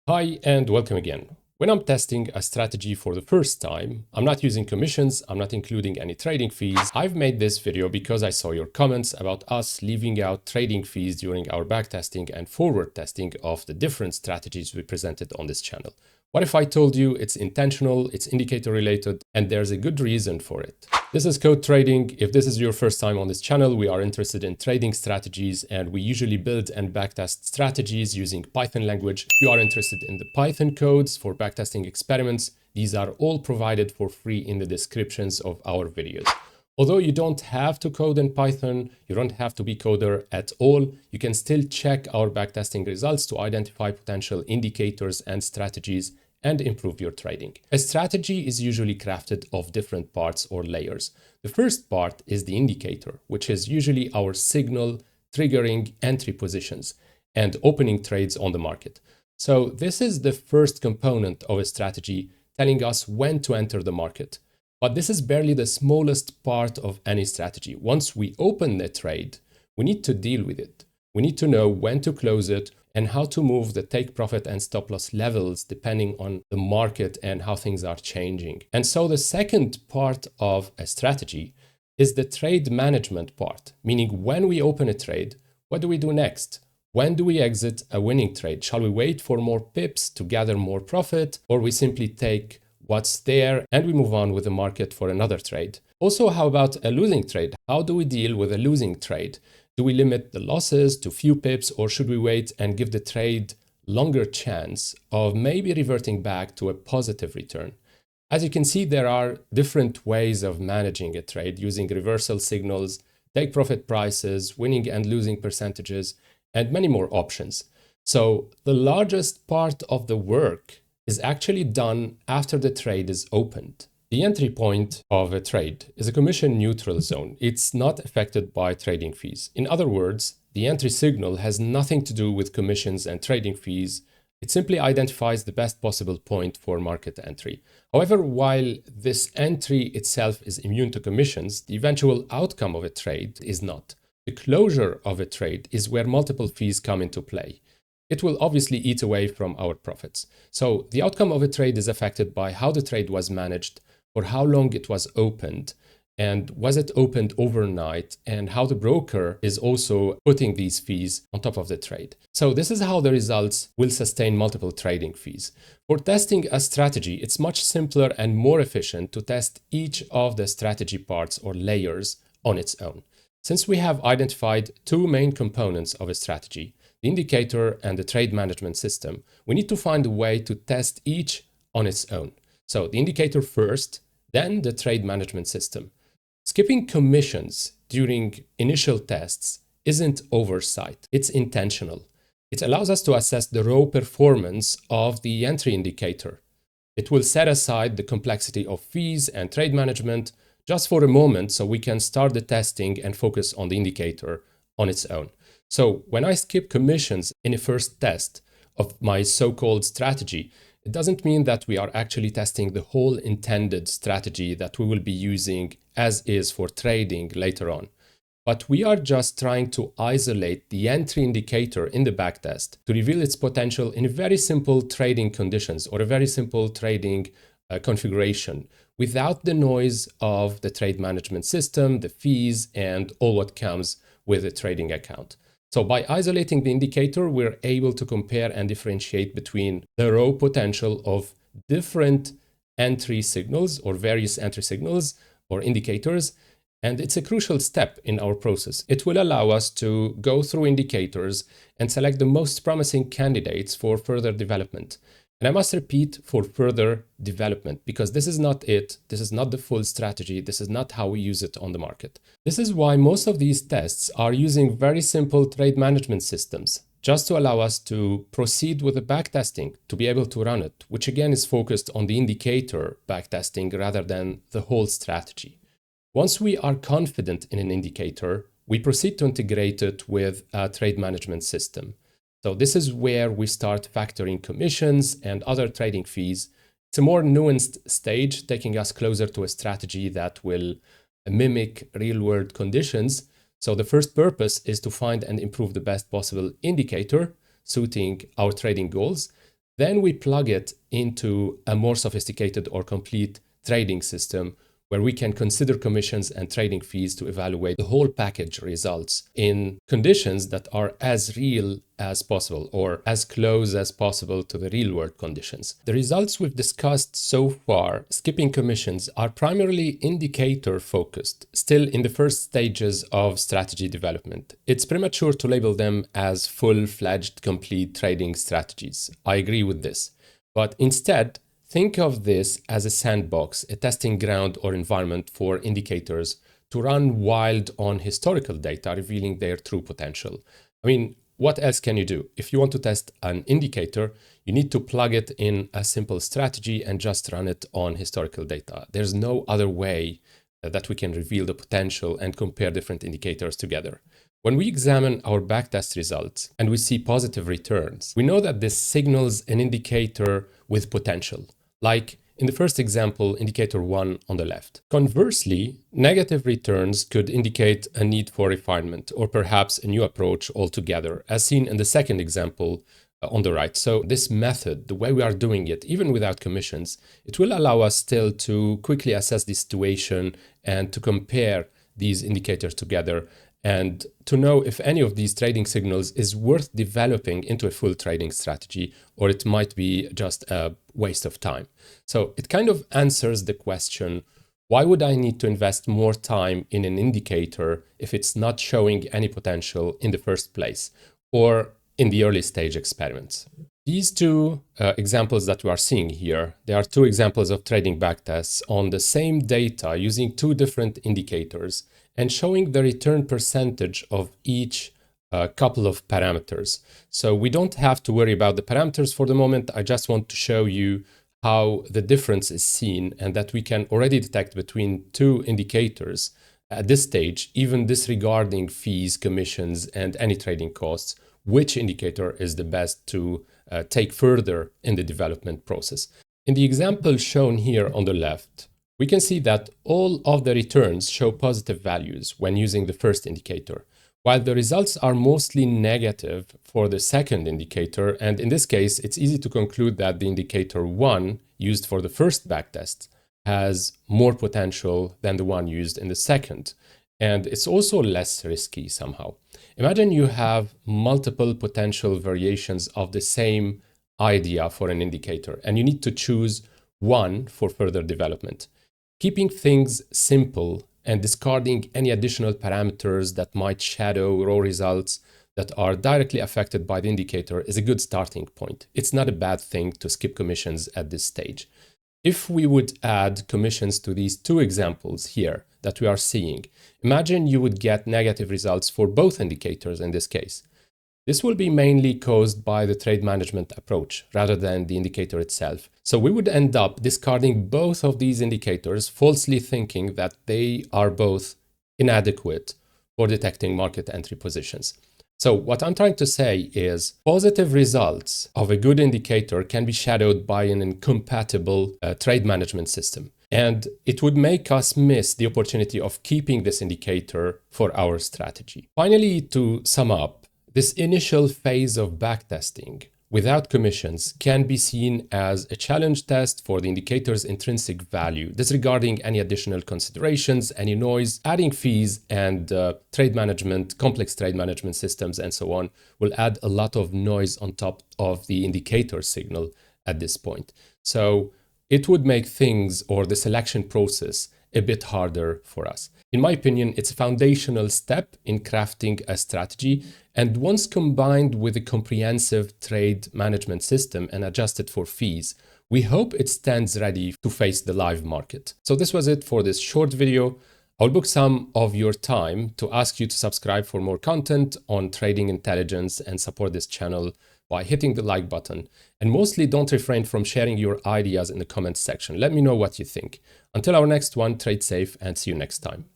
Hi and welcome again. When I'm testing a strategy for the first time, I'm not using commissions, I'm not including any trading fees. I've made this video because I saw your comments about us leaving out trading fees during our backtesting and forward testing of the different strategies we presented on this channel. What if I told you it's intentional, it's indicator related, and there's a good reason for it? This is Code Trading. If this is your first time on this channel, we are interested in trading strategies and we usually build and backtest strategies using Python language. If you are interested in the Python codes for backtesting experiments, these are all provided for free in the descriptions of our videos. Although you don't have to code in Python, you don't have to be coder at all, you can still check our backtesting results to identify potential indicators and strategies and improve your trading. A strategy is usually crafted of different parts or layers. The first part is the indicator, which is usually our signal triggering entry positions and opening trades on the market. So this is the first component of a strategy telling us when to enter the market. But this is barely the smallest part of any strategy. Once we open the trade, we need to deal with it. We need to know when to close it and how to move the take profit and stop loss levels depending on the market and how things are changing. And so the second part of a strategy is the trade management part, meaning when we open a trade, what do we do next? When do we exit a winning trade? Shall we wait for more pips to gather more profit, or we simply take what's there and we move on with the market for another trade? Also, how about a losing trade? How do we deal with a losing trade? Do we limit the losses to few pips, or should we wait and give the trade longer chance of maybe reverting back to a positive return? As you can see, there are different ways of managing a trade using reversal signals, take profit prices, winning and losing percentages, and many more options. So the largest part of the work is actually done after the trade is opened. The entry point of a trade is a commission neutral zone. It's not affected by trading fees. In other words, the entry signal has nothing to do with commissions and trading fees. It simply identifies the best possible point for market entry. However, while this entry itself is immune to commissions, the eventual outcome of a trade is not. The closure of a trade is where multiple fees come into play. It will obviously eat away from our profits. So the outcome of a trade is affected by how the trade was managed, for how long it was opened, and was it opened overnight, and how the broker is also putting these fees on top of the trade. So this is how the results will sustain multiple trading fees. For testing a strategy, it's much simpler and more efficient to test each of the strategy parts or layers on its own. Since we have identified two main components of a strategy, the indicator and the trade management system, we need to find a way to test each on its own. So the indicator first, then the trade management system. Skipping commissions during initial tests isn't oversight, it's intentional. It allows us to assess the raw performance of the entry indicator. It will set aside the complexity of fees and trade management just for a moment so we can start the testing and focus on the indicator on its own. So when I skip commissions in a first test of my so-called strategy, it doesn't mean that we are actually testing the whole intended strategy that we will be using as is for trading later on. But we are just trying to isolate the entry indicator in the backtest to reveal its potential in very simple trading conditions or a very simple trading configuration without the noise of the trade management system, the fees, and all what comes with a trading account. So by isolating the indicator, we're able to compare and differentiate between the raw potential of different entry signals or various entry signals or indicators. And it's a crucial step in our process. It will allow us to go through indicators and select the most promising candidates for further development. And I must repeat, for further development, because this is not it. This is not the full strategy. This is not how we use it on the market. This is why most of these tests are using very simple trade management systems, just to allow us to proceed with the backtesting, to be able to run it, which again is focused on the indicator backtesting rather than the whole strategy. Once we are confident in an indicator, we proceed to integrate it with a trade management system. So this is where we start factoring commissions and other trading fees. It's a more nuanced stage, taking us closer to a strategy that will mimic real-world conditions. So the first purpose is to find and improve the best possible indicator suiting our trading goals. Then we plug it into a more sophisticated or complete trading system where we can consider commissions and trading fees to evaluate the whole package results in conditions that are as real as possible or as close as possible to the real world conditions. The results we've discussed so far, skipping commissions, are primarily indicator focused, still in the first stages of strategy development. It's premature to label them as full-fledged complete trading strategies. I agree with this. But instead, think of this as a sandbox, a testing ground or environment for indicators to run wild on historical data, revealing their true potential. I mean, what else can you do? If you want to test an indicator, you need to plug it in a simple strategy and just run it on historical data. There's no other way that we can reveal the potential and compare different indicators together. When we examine our backtest results and we see positive returns, we know that this signals an indicator with potential, like in the first example, indicator 1 on the left. Conversely, negative returns could indicate a need for refinement or perhaps a new approach altogether, as seen in the second example on the right. So this method, the way we are doing it, even without commissions, it will allow us still to quickly assess the situation and to compare these indicators together and to know if any of these trading signals is worth developing into a full trading strategy, or it might be just a waste of time. So it kind of answers the question, why would I need to invest more time in an indicator if it's not showing any potential in the first place or in the early stage experiments? These two examples that we are seeing here, they are two examples of trading backtests on the same data using two different indicators and showing the return percentage of each couple of parameters. So we don't have to worry about the parameters for the moment. I just want to show you how the difference is seen and that we can already detect between two indicators at this stage, even disregarding fees, commissions, and any trading costs, which indicator is the best to take further in the development process. In the example shown here on the left, we can see that all of the returns show positive values when using the first indicator, while the results are mostly negative for the second indicator. And in this case, it's easy to conclude that the indicator 1 used for the first backtest has more potential than the one used in the second. And it's also less risky somehow. Imagine you have multiple potential variations of the same idea for an indicator, and you need to choose one for further development. Keeping things simple and discarding any additional parameters that might shadow raw results that are directly affected by the indicator is a good starting point. It's not a bad thing to skip commissions at this stage. If we would add commissions to these two examples here that we are seeing, imagine you would get negative results for both indicators in this case. This will be mainly caused by the trade management approach rather than the indicator itself. So we would end up discarding both of these indicators, falsely thinking that they are both inadequate for detecting market entry positions. So what I'm trying to say is positive results of a good indicator can be shadowed by an incompatible trade management system. And it would make us miss the opportunity of keeping this indicator for our strategy. Finally, to sum up, this initial phase of backtesting without commissions can be seen as a challenge test for the indicator's intrinsic value, disregarding any additional considerations, any noise. Adding fees and trade management, complex trade management systems, and so on will add a lot of noise on top of the indicator signal at this point. So it would make things or the selection process a bit harder for us. In my opinion, it's a foundational step in crafting a strategy, and once combined with a comprehensive trade management system and adjusted for fees, we hope it stands ready to face the live market. So this was it for this short video. I'll book some of your time to ask you to subscribe for more content on trading intelligence and support this channel by hitting the like button. And mostly don't refrain from sharing your ideas in the comments section. Let me know what you think. Until our next one, trade safe and see you next time.